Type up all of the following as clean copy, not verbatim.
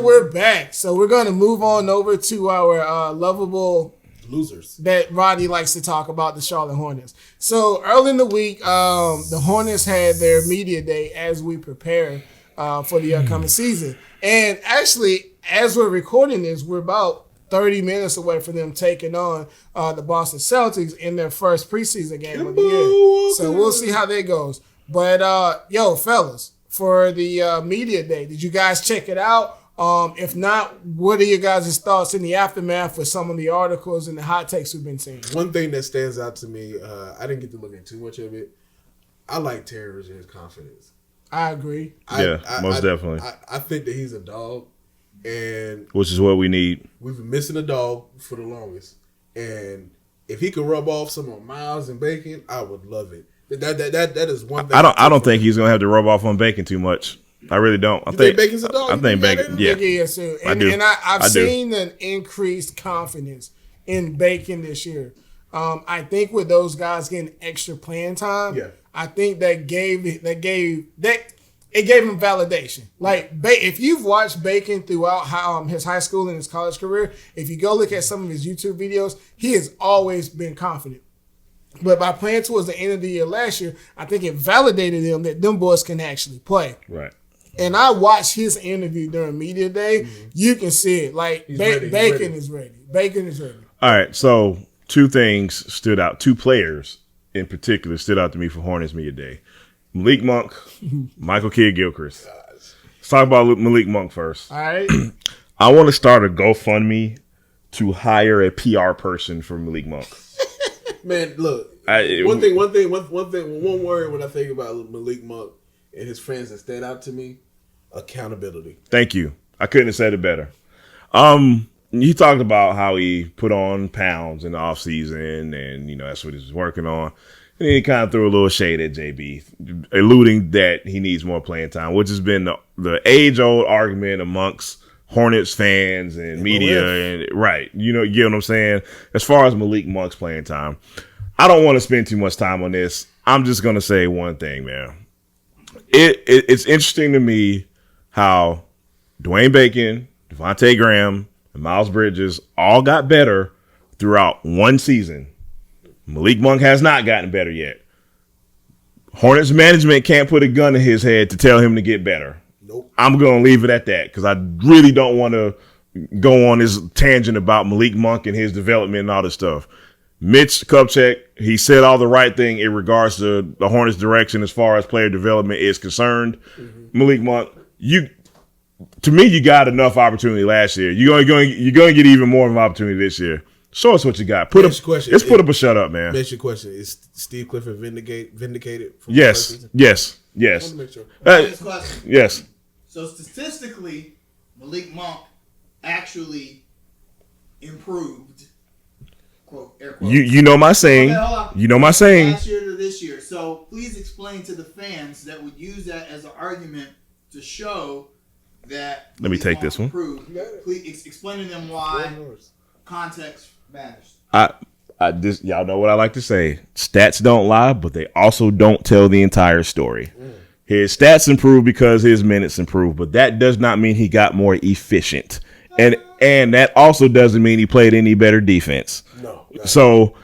we're back. So we're going to move on over to our lovable losers that Roddy likes to talk about, the Charlotte Hornets. So early in the week, the Hornets had their media day as we prepare for the upcoming season. And actually, as we're recording this, we're about 30 minutes away from them taking on the Boston Celtics in their first preseason game of the year. So we'll see how that goes. But, fellas, for the media day, did you guys check it out? If not, what are your guys' thoughts in the aftermath for some of the articles and the hot takes we've been seeing? One thing that stands out to me, I didn't get to look at too much of it. I like Terry Rozier's confidence. I agree. Most definitely. I think that he's a dog, and which is what we need. We've been missing a dog for the longest, and if he could rub off some on Miles and Bacon, I would love it. That is one thing. I don't think he's gonna have to rub off on Bacon too much. I really don't. I think Bacon's a dog. I think Bacon. Yeah, too. And, I've seen an increased confidence in Bacon this year. I think with those guys getting extra playing time, I think it gave him validation. Like if you've watched Bacon throughout his high school and his college career, if you go look at some of his YouTube videos, he has always been confident. But by playing towards the end of the year last year, I think it validated him that them boys can actually play. Right. And I watched his interview during media day. Mm-hmm. You can see it. Like Bacon is ready. Bacon is ready. All right. So two things stood out. Two players in particular stood out to me for Hornets media day. Malik Monk, Michael Kidd-Gilchrist. Let's talk about Malik Monk first. All right. I want to start a GoFundMe to hire a PR person for Malik Monk. Man, look. One word when I think about Malik Monk and his friends that stand out to me: accountability. Thank you. I couldn't have said it better. He talked about how he put on pounds in the off season, and that's what he's working on. And he kind of threw a little shade at JB, alluding that he needs more playing time, which has been the age-old argument amongst Hornets fans and media. And right. You get what I'm saying? As far as Malik Monk's playing time, I don't want to spend too much time on this. I'm just going to say one thing, man. It's interesting to me how Dwayne Bacon, Devontae Graham, and Miles Bridges all got better throughout one season. Malik Monk has not gotten better yet. Hornets management can't put a gun in his head to tell him to get better. Nope. I'm going to leave it at that because I really don't want to go on this tangent about Malik Monk and his development and all this stuff. Mitch Kupchak, he said all the right thing in regards to the Hornets' direction as far as player development is concerned. Mm-hmm. Malik Monk, to me, you got enough opportunity last year. You're going to get even more of an opportunity this year. Show us what you got. Put up a shut up, man. That's your question. Is Steve Clifford vindicated? From Yes. I want to make sure. Yes. So statistically, Malik Monk actually improved. Quote, air quotes. You know my saying. You know my saying. Last year to this year. So please explain to the fans that would use that as an argument to show that. Let me take this one. Improved. Please explain to them why context matters. Y'all know what I like to say. Stats don't lie, but they also don't tell the entire story. His stats improved because his minutes improved, but that does not mean he got more efficient. And that also doesn't mean he played any better defense. No. So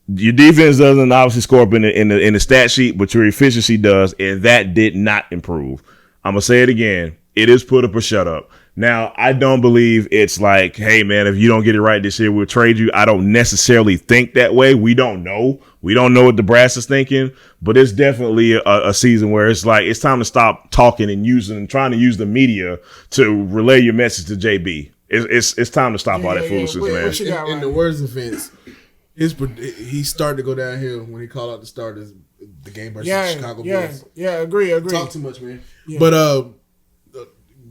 your defense doesn't obviously score up in the stat sheet, but your efficiency does, and that did not improve. I'm gonna say it again. It is put up or shut up. Now, I don't believe it's like, hey, man, if you don't get it right this year, we'll trade you. I don't necessarily think that way. We don't know. We don't know what the brass is thinking, but it's definitely a season where it's like it's time to stop talking and trying to use the media to relay your message to JB. It's time to stop all that foolishness, man. In the words of Vince, he started to go downhill when he called out the starters the game versus Chicago Bulls. Yeah, agree. Talk too much, man. Yeah. But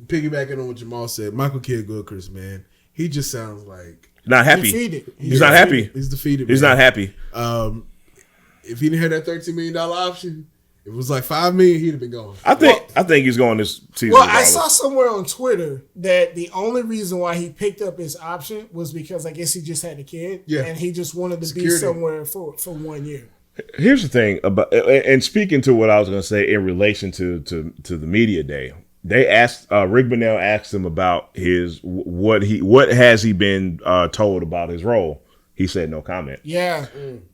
piggybacking on what Jamal said, Michael Kidd-Gilchrist, man, he just sounds like not happy. Defeated. He's not happy. He's defeated. He's not happy. If he didn't have that $13 million option, if it was like $5 million, he'd have been gone. I think he's going this season. Well, I saw somewhere on Twitter that the only reason why he picked up his option was because I guess he just had a kid, and he just wanted to be somewhere for 1 year. Here's the thing about, and speaking to what I was going to say in relation to the media day, they asked Rick Bonnell asked him about his what has he been told about his role. He said no comment. Yeah.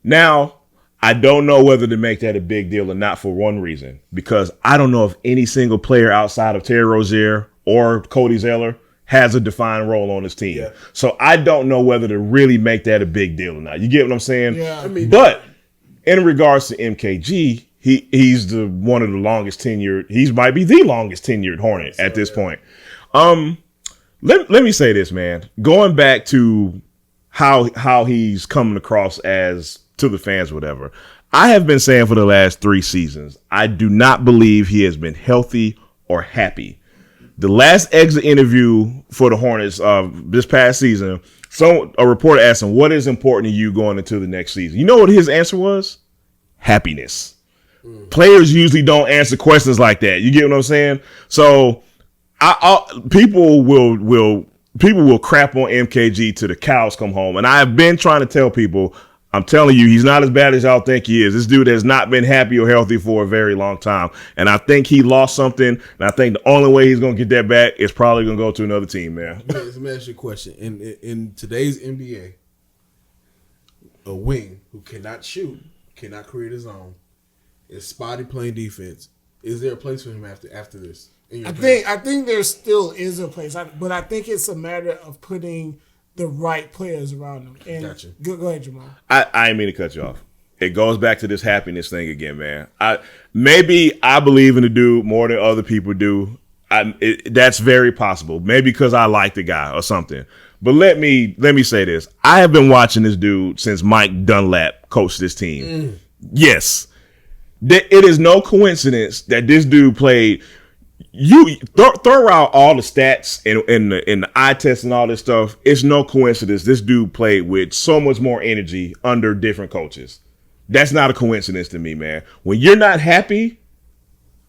Now, I don't know whether to make that a big deal or not for one reason, because I don't know if any single player outside of Terry Rozier or Cody Zeller has a defined role on his team. Yeah. So I don't know whether to really make that a big deal or not. You get what I'm saying? Yeah. But in regards to MKG, he's one of the longest tenured. He might be the longest tenured Hornet at this point. Let me say this, man. Going back to how he's coming across as to the fans, whatever. I have been saying for the last 3 seasons, I do not believe he has been healthy or happy. The last exit interview for the Hornets this past season, a reporter asked him, what is important to you going into the next season? You know what his answer was? Happiness. Players usually don't answer questions like that. You get what I'm saying? So people will crap on MKG till the cows come home. And I've been trying to tell people, I'm telling you, he's not as bad as y'all think he is. This dude has not been happy or healthy for a very long time. And I think he lost something. And I think the only way he's going to get that back is probably going to go to another team, man. Let me ask you a question. In today's NBA, a wing who cannot shoot, cannot create his own, is spotty playing defense. Is there a place for him after this? I think there still is a place, but I think it's a matter of putting the right players around him. And gotcha. Go ahead, Jamal. I didn't mean to cut you off. It goes back to this happiness thing again, man. Maybe I believe in the dude more than other people do. That's very possible. Maybe because I like the guy or something. But let me say this. I have been watching this dude since Mike Dunlap coached this team. Yes. It is no coincidence that this dude played. You throw out all the stats in the eye test and all this stuff. It's no coincidence this dude played with so much more energy under different coaches. That's not a coincidence to me, man. When you're not happy,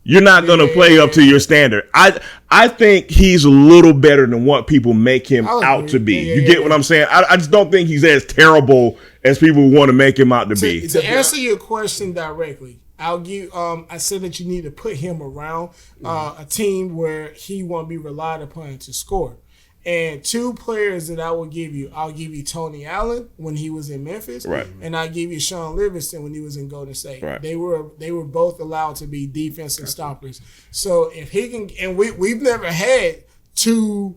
you're not going to play up to your standard. I think he's a little better than what people make him out to be. You get what I'm saying? I just don't think he's as terrible as people want to make him out to be. To answer your question directly, I'll give. I said that you need to put him around a team where he won't be relied upon to score. And 2 players that I will give you, I'll give you Tony Allen when he was in Memphis, right, and I'll give you Sean Livingston when he was in Golden State. Right. They were both allowed to be defensive stoppers. So if he can, and we've never had 2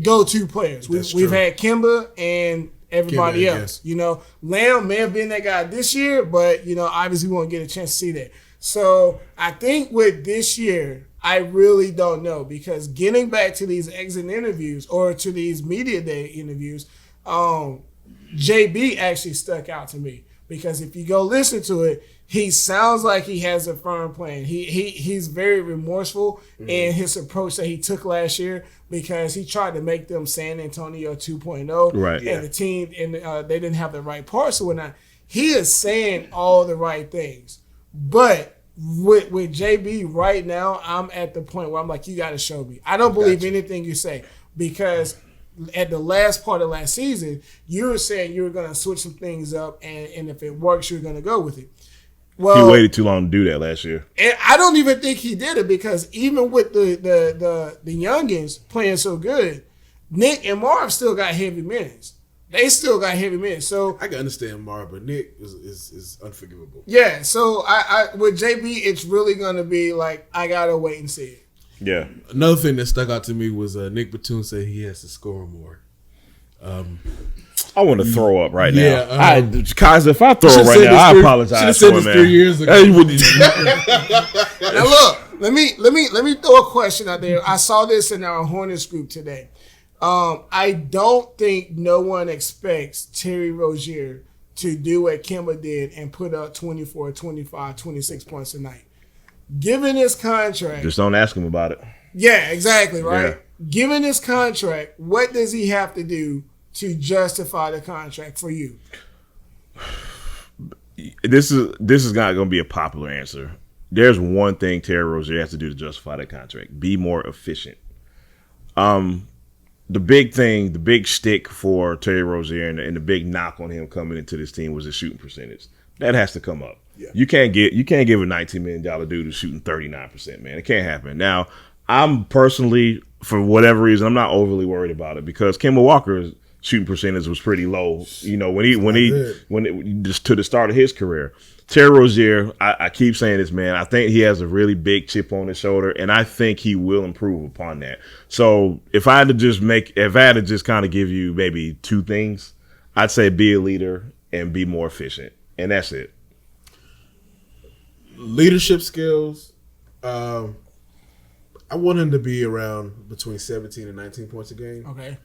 go-to players. We've had Kemba and everybody else. You know, Lamb may have been that guy this year, but, you know, obviously we won't get a chance to see that. So I think with this year, I really don't know, because getting back to these exit interviews or to these media day interviews, JB actually stuck out to me, because if you go listen to it, he sounds like he has a firm plan. He's very remorseful in his approach that he took last year, because he tried to make them San Antonio 2.0, right? And the team, and they didn't have the right parts or whatnot. He is saying all the right things, but with JB right now, I'm at the point where I'm like, you got to show me. I don't believe anything you say, because at the last part of last season, you were saying you were going to switch some things up, and if it works, you're going to go with it. Well, he waited too long to do that last year. And I don't even think he did it, because even with the youngins playing so good, Nick and Marv still got heavy minutes. They still got heavy minutes. So I can understand Marv, but Nick is unforgivable. Yeah, so I with JB, it's really gonna be like, I gotta wait and see it. Yeah. Another thing that stuck out to me was Nick Batum said he has to score more. I want to throw up right now. Kaiser, if I throw up right now, I apologize for it, man. 3 years ago. Now look, let me throw a question out there. I saw this in our Hornets group today. I don't think no one expects Terry Rozier to do what Kemba did and put up 24, 25, 26 points a night. Given his contract, just don't ask him about it. Yeah, exactly, right? Yeah. Given his contract, what does he have to do to justify the contract for you? This is not going to be a popular answer. There's one thing Terry Rozier has to do to justify that contract: be more efficient. The big thing, the big shtick for Terry Rozier and the big knock on him coming into this team was his shooting percentage. That has to come up. Yeah. You can't give a $19 million dude who's shooting 39%, man. It can't happen. Now, I'm personally, for whatever reason, I'm not overly worried about it because Kemba Walker's shooting percentage was pretty low. You know, just to the start of his career. Terry Rozier, I keep saying this, man. I think he has a really big chip on his shoulder, and I think he will improve upon that. So if I had to just kind of give you maybe two things, I'd say be a leader and be more efficient, and that's it. Leadership skills. I want him to be around between 17 and 19 points a game. Okay.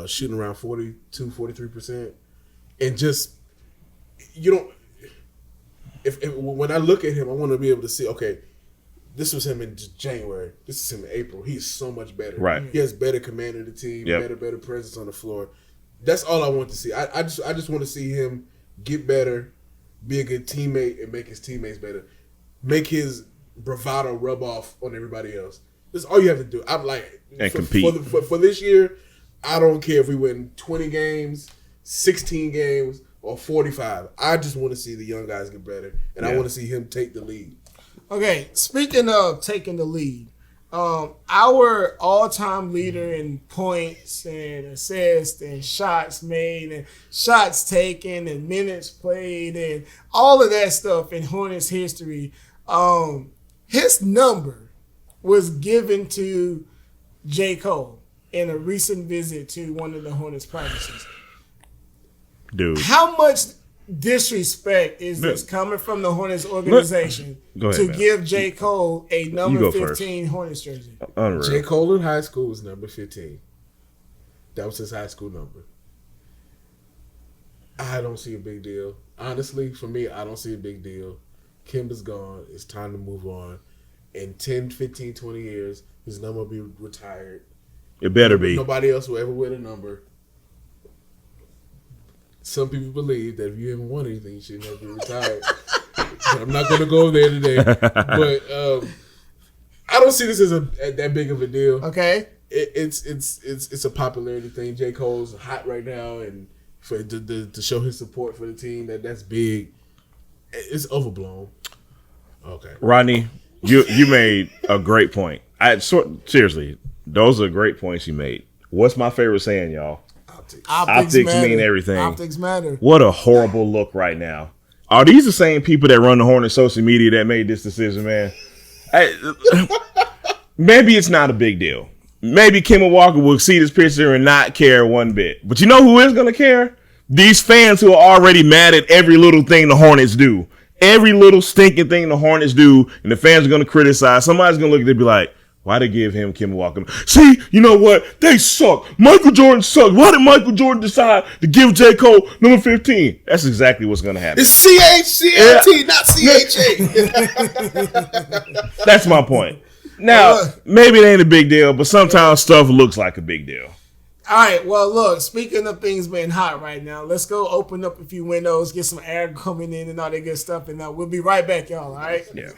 Shooting around 42, 43%. And just, you don't, if when I look at him, I want to be able to see, okay, this was him in January. This is him in April. He's so much better. Right. He has better command of the team, better presence on the floor. That's all I want to see. I just want to see him get better, be a good teammate, and make his teammates better. Make his bravado rub off on everybody else. That's all you have to do. I'm like, and compete. For this year, I don't care if we win 20 games, 16 games, or 45. I just want to see the young guys get better, and I want to see him take the lead. Okay, speaking of taking the lead, our all-time leader in points and assists and shots made and shots taken and minutes played and all of that stuff in Hornets history, his number was given to J. Cole in a recent visit to one of the Hornets practices. Dude. How much disrespect is this coming from the Hornets organization to give J. Cole a number 15 Hornets jersey? Unreal. J. Cole in high school was number 15. That was his high school number. I don't see a big deal. Honestly, for me, I don't see a big deal. Kemba's gone. It's time to move on. In 10, 15, 20 years, his number will be retired. It better be. Nobody else will ever wear the number. Some people believe that if you haven't won anything, you should never be retired. But I'm not going to go there today. But I don't see this as that big of a deal. Okay. It's a popularity thing. J. Cole's hot right now, and for to show his support for the team, that's big. It's overblown. Okay, Rodney, you made a great point. Seriously, those are great points you made. What's my favorite saying, y'all? Optics mean everything. Optics matter. What a horrible look right now. Are these the same people that run the Hornets social media that made this decision, man? Maybe it's not a big deal. Maybe Kemba Walker will see this picture and not care one bit. But you know who is going to care? These fans who are already mad at every little thing the Hornets do. Every little stinking thing the Hornets do, and the fans are going to criticize. Somebody's going to look at it and be like, why they give him Kemba Walker? See, you know what? They suck. Michael Jordan sucked. Why did Michael Jordan decide to give J. Cole number 15? That's exactly what's going to happen. It's CHCLT, not CHA. That's my point. Now, maybe it ain't a big deal, but sometimes stuff looks like a big deal. All right, well, look, speaking of things being hot right now, let's go open up a few windows, get some air coming in and all that good stuff, and we'll be right back, y'all, all right? Yeah.